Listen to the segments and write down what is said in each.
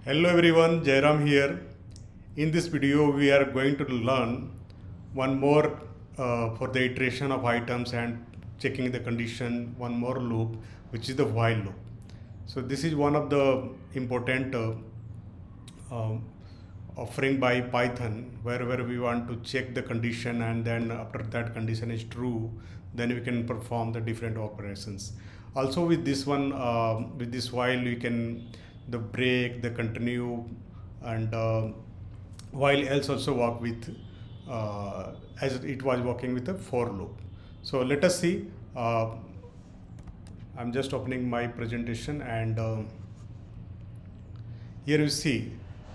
Hello everyone, Jairam here. In this video, we are going to learn one more for the iteration of items and checking the condition, one more loop, which is the while loop. So this is one of the important um, offering by Python, wherever we want to check the condition and then after that condition is true, then we can perform the different operations. Also with this one, with this while we can the break, the continue, and while else also work with as it was working with a for loop. So let us see. I'm just opening my presentation and here you see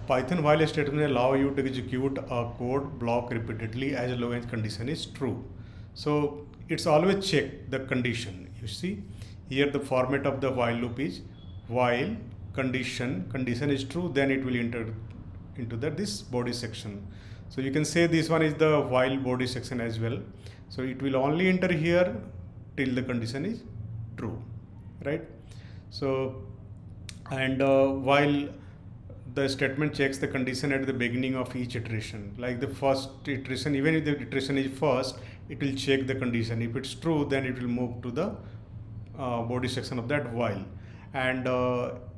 Python while statement allow you to execute a code block repeatedly as long as condition is true. So it's always check the condition. You see here the format of the while loop is while condition is true, then it will enter into this body section. So you can say this one is the while body section as well. So it will only enter here till the condition is true, right? So and while the statement checks the condition at the beginning of each iteration, like the first iteration, even if the iteration is first, it will check the condition. If it's true, then it will move to the body section of that while. And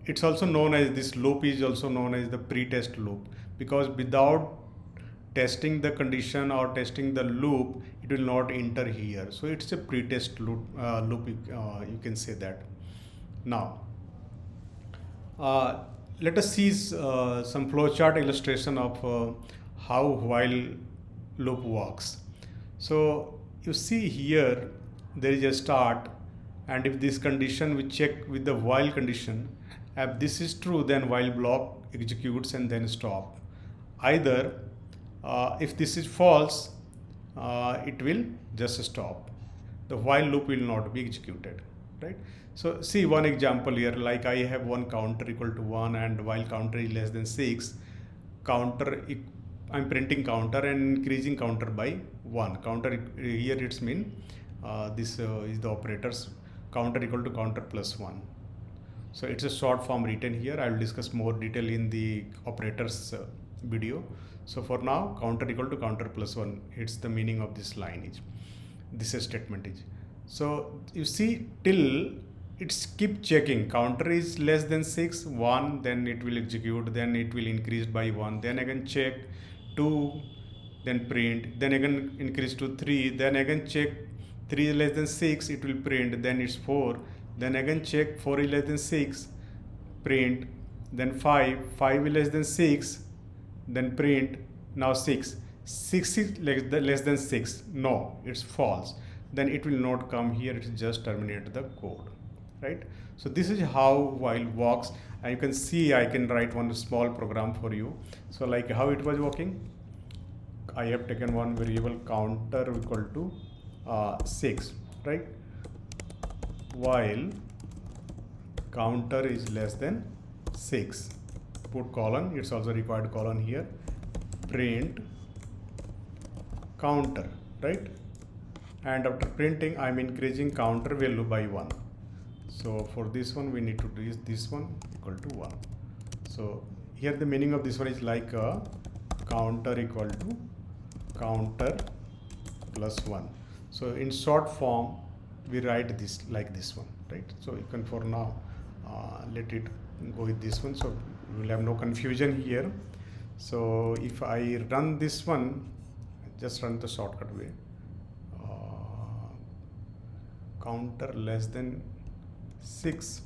it's also known as, this loop is also known as the pre-test loop, because without testing the condition or testing the loop, it will not enter here. So it's a pre-test loop, you can say that. Now let us see some flowchart illustration of how while loop works. So you see here there is a start, and if this condition, we check with the while condition, if this is true, then while block executes and then stop. Either if this is false, it will just stop. The while loop will not be executed, right? So see one example here, like I have one counter equal to 1 and while counter is less than 6, I'm printing counter and increasing counter by 1. Counter here it's mean this is the operators counter equal to counter plus 1. So it's a short form written here. I will discuss more detail in the operators video. So for now, counter equal to counter plus 1, it's the meaning of this line is, this statement is. So you see till it's keep checking, counter is less than 6, 1, then it will execute, then it will increase by 1, then again check 2, then print, then again increase to 3, then again check 3 is less than 6, it will print, then it's 4, then again check 4 is less than 6, print, then 5 is less than 6, then print, now 6 is less than 6, no, it's false, then it will not come here, it will just terminate the code, right? So this is how while works, and you can see I can write one small program for you. So like how it was working, I have taken one variable counter equal to 6, right? While counter is less than 6, put colon, it's also required colon here, print counter, right? And after printing, I'm increasing counter value by 1. So for this one, we need to do this one equal to 1. So here the meaning of this one is like counter equal to counter plus 1. So in short form, we write this like this one, right? So you can for now let it go with this one, so we will have no confusion here. So if I run this one, just run the shortcut way, counter less than 6,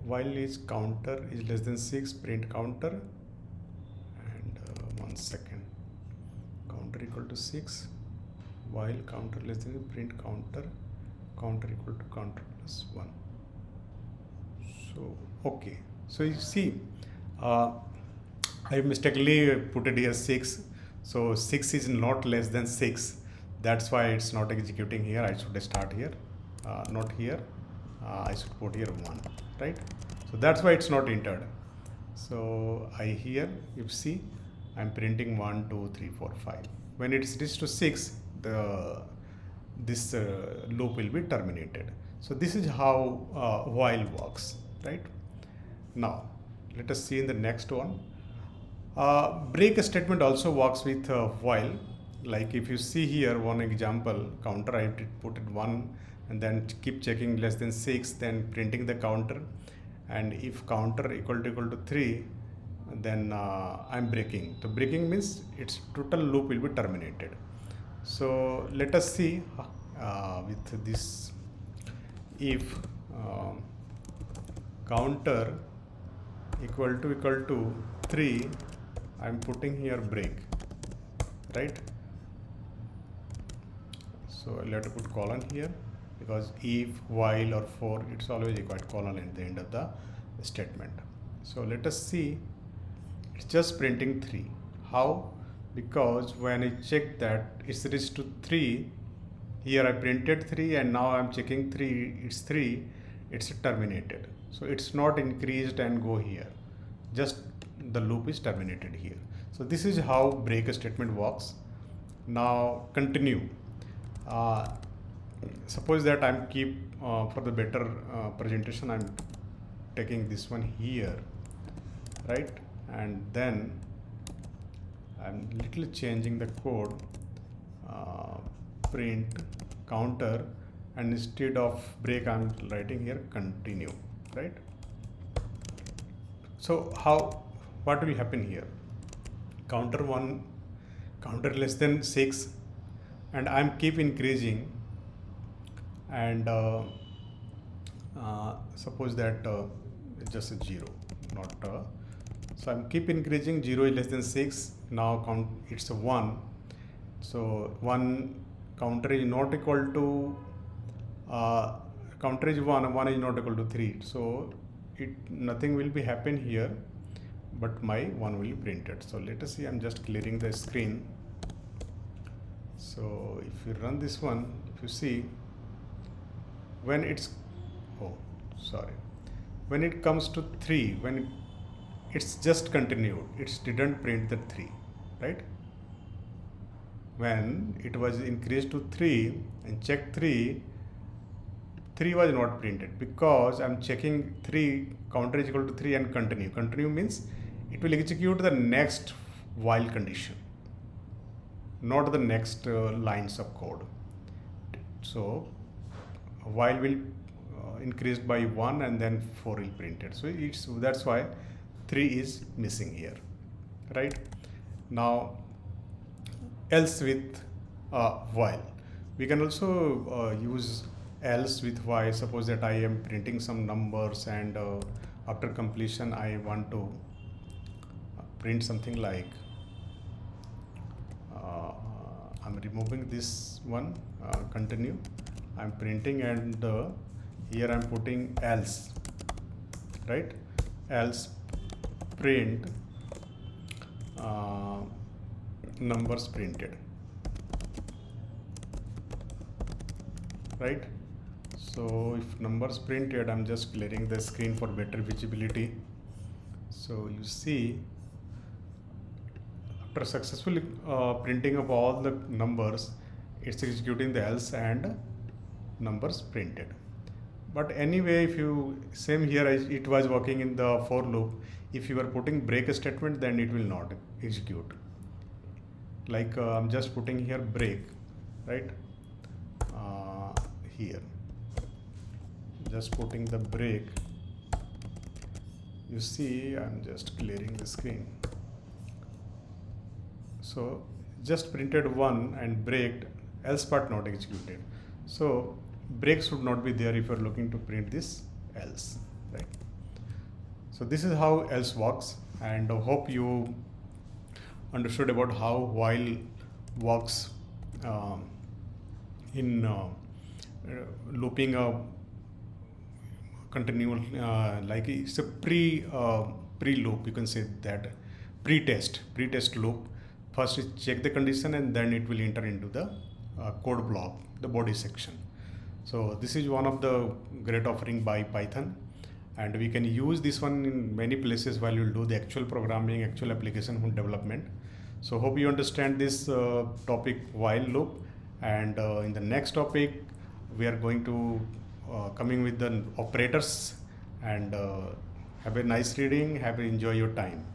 while is counter is less than 6, print counter, and 1 second, counter equal to 6, while counter less than, print counter equal to counter plus 1. So okay, so you see I mistakenly put it here 6, so 6 is not less than 6, that's why it's not executing here. I should start here, not here, I should put here 1, right? So that's why it's not entered. So I here, you see I'm printing 1 2 3 4 5. When it's reached to 6, this loop will be terminated. So this is how while works, right? Now Let us see in the next one. Break statement also works with while. Like if you see here one example, counter I put it 1 and then keep checking less than 6, then printing the counter, and if counter equal to 3, then I'm breaking. So breaking means its total loop will be terminated. So let us see with this. If counter equal to 3, I'm putting here break, right? So I'll have to put colon here, because if, while or for, it's always required colon at the end of the statement. So let us see, it's just printing 3. How? Because when I check that it's reached to 3, here I printed 3 and now I'm checking 3, it's 3, it's terminated. So it's not increased and go here, just the loop is terminated here. So this is how break statement works. Now continue. Suppose that I'm keep for the better presentation, I'm taking this one here, right? And then I'm little changing the code, print counter, and instead of break I'm writing here continue, right? So what will happen here? Counter 1, counter less than 6, and I'm keep increasing, and suppose that it's just a 0, not so I'm keep increasing. 0 is less than 6, now count it's a 1, so 1 counter is not equal to counter is 1 is not equal to 3, so nothing will be happen here, but my 1 will be printed. So let us see, I'm just clearing the screen. So if you run this one, if you see, when it's when it comes to 3, when it's just continued, it didn't print the 3, right? When it was increased to 3 and check 3 was not printed, because I'm checking 3, counter is equal to 3 and continue. Continue means it will execute the next while condition, not the next lines of code. So while will increased by 1 and then 4 will printed. So that's why 3 is missing here, right? Now else with while. We can also use else with while. Suppose that I am printing some numbers and after completion I want to print something like I'm removing this one, continue, I'm printing, and here I'm putting else, right? Else print numbers printed, right? So if numbers printed, I'm just clearing the screen for better visibility. So you see, after successfully printing of all the numbers, it's executing the else and numbers printed. But anyway, if you same here, it was working in the for loop. If you are putting break statement, then it will not execute. Like I'm just putting here break, right? Here, just putting the break. You see, I'm just clearing the screen. So just printed 1 and breaked, else part not executed. So break should not be there if you're looking to print this else, right? So this is how else works, and I hope you understood about how while works in looping a continual, like it's a pre loop, you can say that pre-test loop. First it check the condition and then it will enter into the code block, the body section. So this is one of the great offering by Python, and we can use this one in many places while you do the actual programming, actual application development. So hope you understand this topic while loop, and in the next topic we are going to coming with the operators and Have a nice reading. Have a enjoy your time.